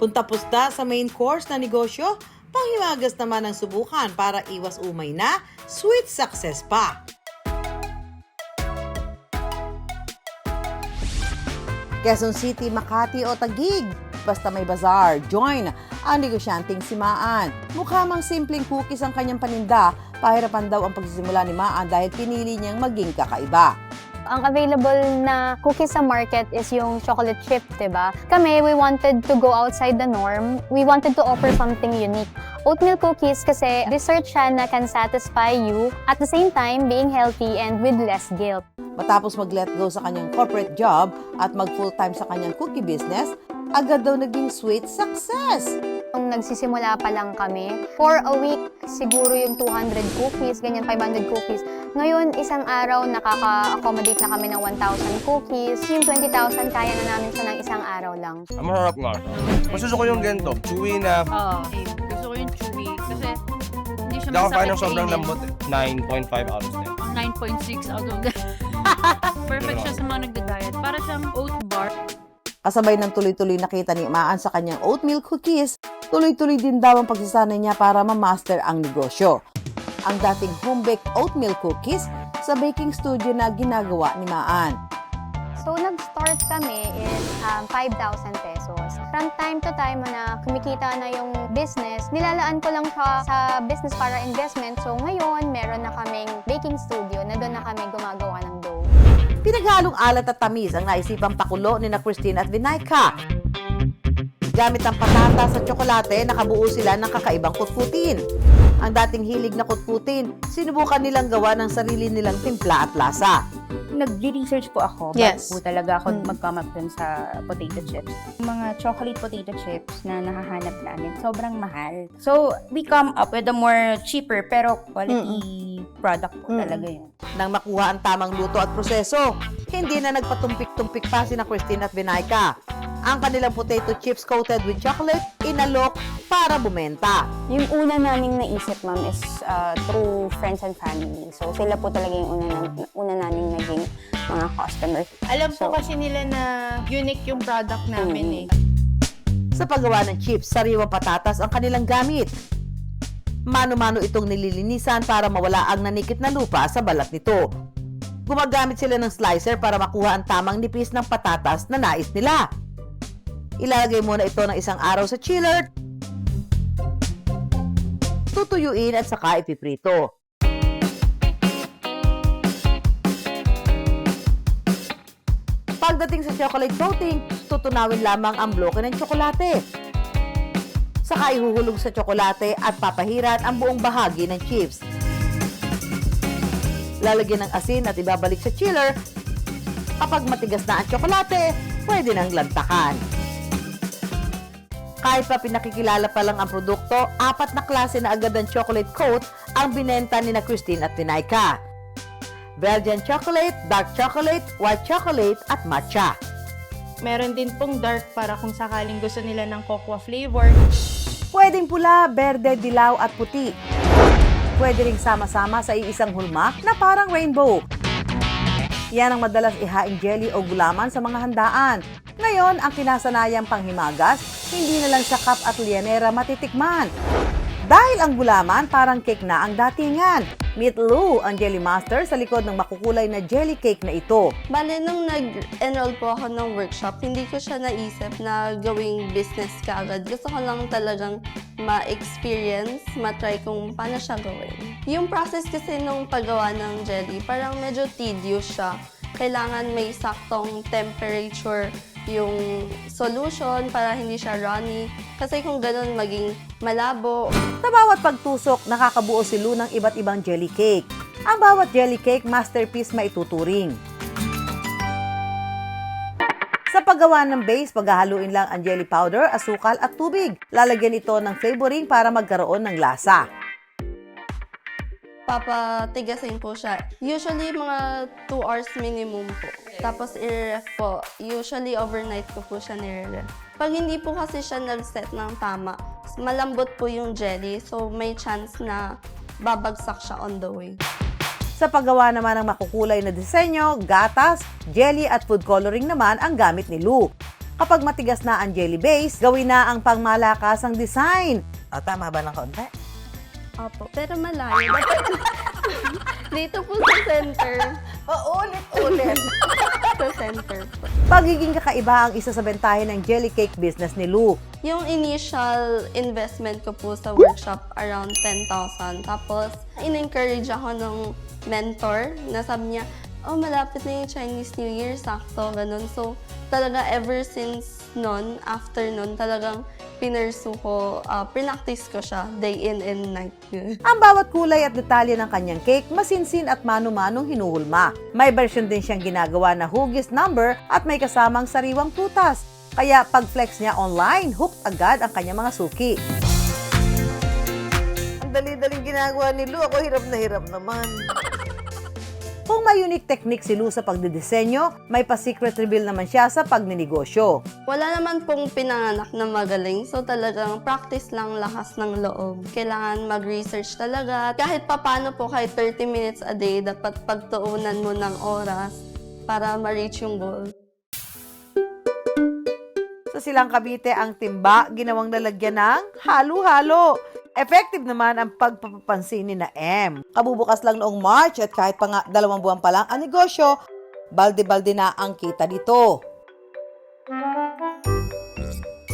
Kung tapos na sa main course na negosyo, panghimagas naman ang subukan para iwas umay na sweet success pa. Quezon City, Makati o Taguig, basta may bazaar, join ang negosyanteng si Maan. Mukha mang simpleng cookies ang kanyang paninda, pahirapan daw ang pagsisimula ni Maan dahil pinili niyang maging kakaiba. Ang available na cookies sa market is yung chocolate chip, diba? Kami, we wanted to go outside the norm. We wanted to offer something unique. Oatmeal cookies kasi dessert siya na can satisfy you at the same time being healthy and with less guilt. Matapos mag-let go sa kanyang corporate job at mag-full-time sa kanyang cookie business, agad daw naging sweet success. Nung nagsisimula pa lang kami, for a week, siguro yung 200 cookies, ganyan 500 cookies. Ngayon, isang araw, nakaka-accommodate na kami ng 1,000 cookies. Yung 20,000, kaya na namin siya ng isang araw lang. Ang masarap nga. Mas gusto ko yung ganito. Chewy na. Oo. Gusto ko yung chewy. Kasi hindi siya Hindi ako fan masakit ng sobrang kainin. lambot eh. 9.5 out of 10. 9.6 out of 10. Perfect siya sa mga nagda-diet. Para siyang oat bar. Kasabay ng tuloy-tuloy nakita ni Maan sa kanyang oatmeal cookies, tuloy-tuloy din daw ang pagsasanay niya para ma-master ang negosyo. Ang dating home-baked oatmeal cookies sa baking studio na ginagawa ni Maan. So, nag-start kami is 5,000 pesos. From time to time na kumikita na yung business, nilalaan ko lang siya sa business para investment. So, ngayon, meron na kaming baking studio na doon na kami gumagawa ng dough. Pinaghalong alat at tamis ang naisipang pakulo ni na Christine at Vinaika. Gamit ang patatas at tsokolate, nakabuo sila ng kakaibang kutkutin. Ang dating hilig na kutkutin, sinubukan nilang gawa ng sarili nilang timpla at lasa. Nag-research po ako Yes. bago po talaga ako mag-come up dun sa potato chips. Mga chocolate potato chips na nakahanap namin, sobrang mahal. So, we come up with a more cheaper pero quality product po talaga yun. Nang makuha ang tamang luto at proseso, hindi na nagpatumpik-tumpik pa si na Christine at Vinaika. Ang kanilang potato chips coated with chocolate, inalok para bumenta. Yung una naming naisip, ma'am, is through friends and family. So, sila po talaga yung una naming naging mga customer. Alam po kasi nila na unique yung product namin eh. Sa paggawa ng chips, sariwang patatas ang kanilang gamit. Mano-mano itong nililinisan para mawala ang nanikit na lupa sa balat nito. Gumagamit sila ng slicer para makuha ang tamang nipis ng patatas na nais nila. Ilalagay muna ito ng isang araw sa chiller, tutuyuin at saka ipiprito. Pagdating sa chocolate coating, tutunawin lamang ang bloke ng tsokolate. Saka ihuhulog sa tsokolate at papahiran ang buong bahagi ng chips. Lalagyan ng asin at ibabalik sa chiller. Kapag matigas na ang tsokolate, pwede nang lantakan. Kahit pa pinakikilala pa lang ang produkto, 4 na klase na agad ng chocolate coat ang binenta ni na Christine at Vinaika. Belgian chocolate, dark chocolate, white chocolate at matcha. Meron din pong dark para kung sakaling gusto nila ng cocoa flavor. Pwedeng pula, berde, dilaw at puti. Pwede ring sama-sama sa iisang hulma na parang rainbow. Yan ang madalas ihaing jelly o gulaman sa mga handaan. Ngayon, ang kinasanayang panghimagas, hindi na lang sa cup at lianera matitikman. Dahil ang gulaman parang cake na ang datingan. Meet Lou, ang jelly master sa likod ng makukulay na jelly cake na ito. Bale, nung nag-enroll po ako ng workshop, hindi ko siya naisip na gawing business kaagad. Gusto ko lang talagang ma-experience, ma-try kung paano siya gawin. Yung process kasi nung paggawa ng jelly, parang medyo tedious siya. Kailangan may saktong temperature yung solution para hindi siya runny. Kasi kung ganun, maging malabo. Sa bawat pagtusok, nakakabuo si Lou ng iba't ibang jelly cake. Ang bawat jelly cake, masterpiece maituturing. Sa paggawa ng base, paghahaluin lang ang jelly powder, asukal at tubig. Lalagyan ito ng flavoring para magkaroon ng lasa. Papatigasin po siya. Usually, mga 2 hours minimum po. Tapos, i-ref po. Usually, overnight ko po siya nire-ref. Pag hindi po kasi siya nag-set ng tama, malambot po yung jelly. So, may chance na babagsak siya on the way. Sa paggawa naman ng makukulay na disenyo, gatas, jelly at food coloring naman ang gamit ni Lou. Kapag matigas na ang jelly base, gawin na ang pangmalakasang design. O, tama ba ng konti? Opo, pero malayo. Dito po sa center. Ulit. Sa center po. Pagiging kakaiba ang isa sa bentahe ng jelly cake business ni Lou. Yung initial investment ko po sa workshop, around 10,000. Tapos, in-encourage ako ng mentor na sabi niya, oh, malapit na yung Chinese New Year, sakto, ganun. So, talaga ever since nun, after nun, talagang pinursu ko, pinaktis ko siya, day in and night. Ang bawat kulay at detalye ng kanyang cake, masinsin at mano-manong hinuhulma. May version din siyang ginagawa na hugis number at may kasamang sariwang prutas. Kaya pag-flex niya online, hooked agad ang kanyang mga suki. Ang dali-daling ginagawa ni Lou. Ako hirap na hirap naman. Kung may unique technique si Lou sa pagdidisenyo, may pa-secret reveal naman siya sa pagninegosyo. Wala naman pong pinanganak na magaling. So, talagang practice lang, lakas ng loob. Kailangan mag-research talaga. Kahit papano po, kahit 30 minutes a day, dapat pagtuunan mo ng oras para ma-reach yung goal. Sa Silang Cavite, ang timba ginawang lalagyan ng halo-halo. Effective naman ang pagpapapansin ni na M. Kabubukas lang noong March at kahit pa nga 2 buwan pa lang ang negosyo, balde-balde na ang kita dito.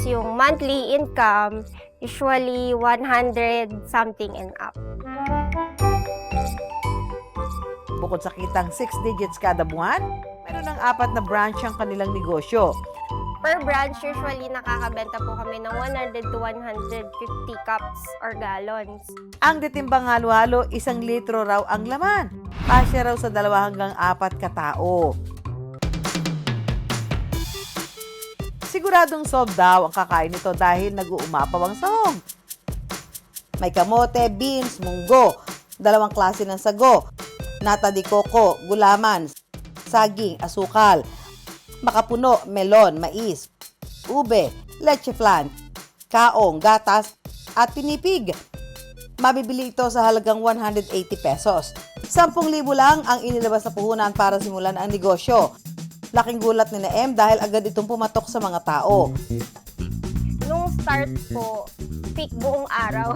Yung monthly income, usually 100 something and up. Bukod sa kitang 6 digits kada buwan, meron ng 4 na branch ang kanilang negosyo. Per branch, usually nakakabenta po kami ng 100 to 150 cups or gallons. Ang ditimbang halo-halo, 1 litro raw ang laman. Pasya raw sa 2 hanggang 4 katao. Siguradong sold daw ang kakain nito dahil nag-uumapaw ang sahog. May kamote, beans, munggo, 2 klase ng sago, nata de coco, gulaman, saging, asukal, makapuno, melon, mais, ube, leche flan, kaong, gatas, at pinipig. Mabibili ito sa halagang 180 pesos. 10,000 lang ang inilabas na puhunan para simulan ang negosyo. Laking gulat ni na M dahil agad itong pumatok sa mga tao. Nung start po, peak buong araw.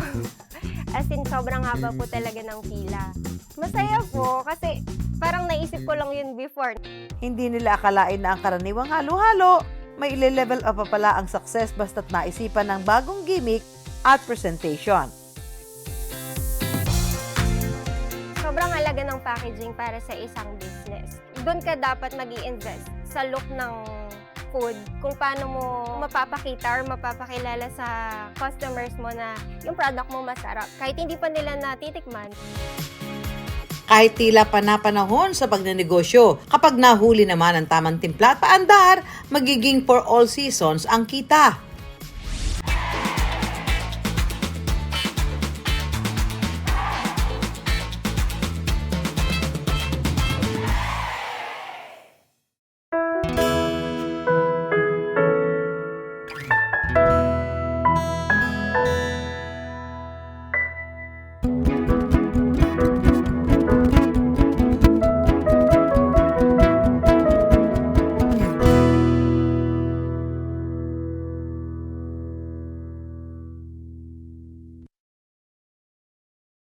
As in, sobrang haba po talaga ng pila. Masaya po kasi parang naisip ko lang yun before. Hindi nila akalain na ang karaniwang halo-halo may ile-level up pa pala ang success basta't naisipan ng bagong gimmick at presentation. Sobrang halaga ng packaging para sa isang business. Doon ka dapat mag-i-invest sa look ng food, kung paano mo mapapakita or mapapakilala sa customers mo na yung product mo masarap. Kahit hindi pa nila natitikman. Kahit tila panapanahon sa pagnenegosyo, kapag nahuli naman ang tamang timpla at paandar, magiging for all seasons ang kita.